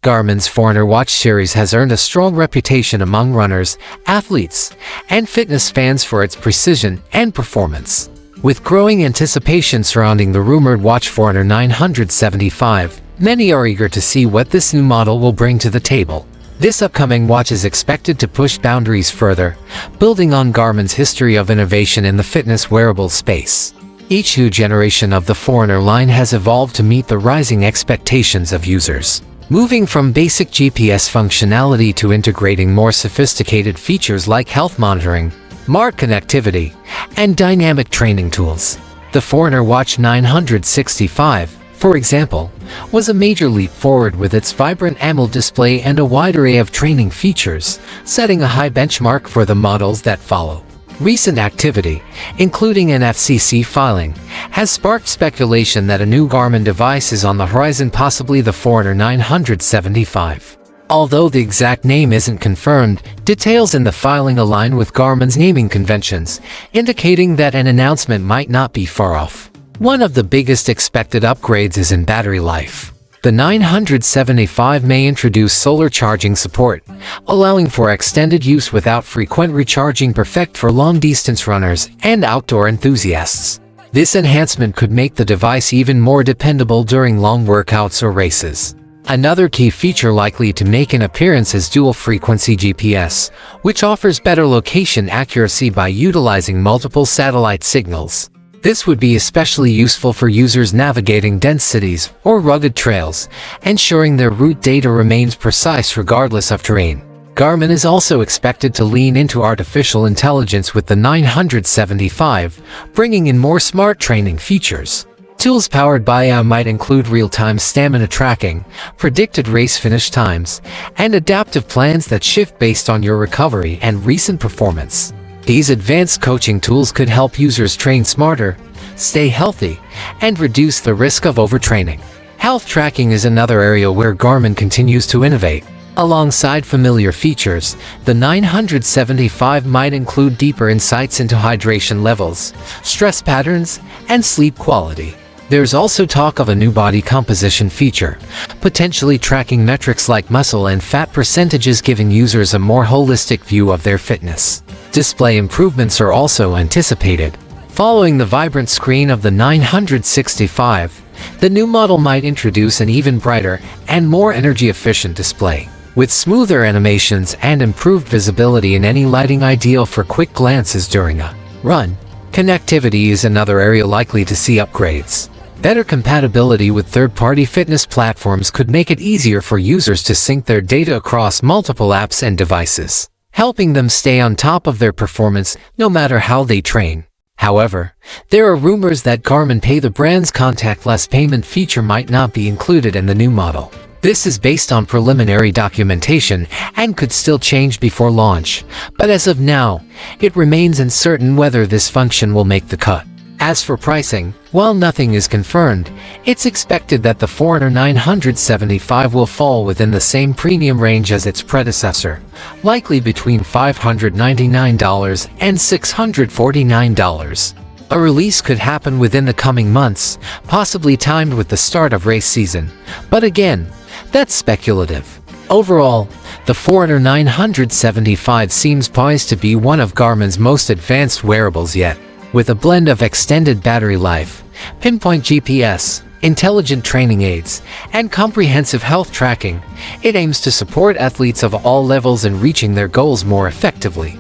Garmin's Forerunner watch series has earned a strong reputation among runners, athletes, and fitness fans for its precision and performance. With growing anticipation surrounding the rumored watch Forerunner 975, many are eager to see what this new model will bring to the table. This upcoming watch is expected to push boundaries further, building on Garmin's history of innovation in the fitness wearable space. Each new generation of the Forerunner line has evolved to meet the rising expectations of users, moving from basic GPS functionality to integrating more sophisticated features like health monitoring, smart connectivity, and dynamic training tools. The Forerunner Watch 965, for example, was a major leap forward with its vibrant AMOLED display and a wide array of training features, setting a high benchmark for the models that follow. Recent activity, including an FCC filing, has sparked speculation that a new Garmin device is on the horizon, possibly the Forerunner 975. Although the exact name isn't confirmed, details in the filing align with Garmin's naming conventions, indicating that an announcement might not be far off. One of the biggest expected upgrades is in battery life. The 975 may introduce solar charging support, allowing for extended use without frequent recharging, perfect for long-distance runners and outdoor enthusiasts. This enhancement could make the device even more dependable during long workouts or races. Another key feature likely to make an appearance is dual-frequency GPS, which offers better location accuracy by utilizing multiple satellite signals. This would be especially useful for users navigating dense cities or rugged trails, ensuring their route data remains precise regardless of terrain. Garmin is also expected to lean into artificial intelligence with the 975, bringing in more smart training features. Tools powered by AI might include real-time stamina tracking, predicted race finish times, and adaptive plans that shift based on your recovery and recent performance. These advanced coaching tools could help users train smarter, stay healthy, and reduce the risk of overtraining. Health tracking is another area where Garmin continues to innovate. Alongside familiar features, the 975 might include deeper insights into hydration levels, stress patterns, and sleep quality. There's also talk of a new body composition feature, potentially tracking metrics like muscle and fat percentages, giving users a more holistic view of their fitness. Display improvements are also anticipated. Following the vibrant screen of the 965, the new model might introduce an even brighter and more energy-efficient display, with smoother animations and improved visibility in any lighting, ideal for quick glances during a run. Connectivity is another area likely to see upgrades. Better compatibility with third-party fitness platforms could make it easier for users to sync their data across multiple apps and devices, helping them stay on top of their performance no matter how they train. However, there are rumors that Garmin Pay, the brand's contactless payment feature, might not be included in the new model. This is based on preliminary documentation and could still change before launch, but as of now, it remains uncertain whether this function will make the cut. As for pricing, while nothing is confirmed, it's expected that the Forerunner 975 will fall within the same premium range as its predecessor, likely between $599 and $649. A release could happen within the coming months, possibly timed with the start of race season, but again, that's speculative. Overall, the Forerunner 975 seems poised to be one of Garmin's most advanced wearables yet. With a blend of extended battery life, pinpoint GPS, intelligent training aids, and comprehensive health tracking, it aims to support athletes of all levels in reaching their goals more effectively.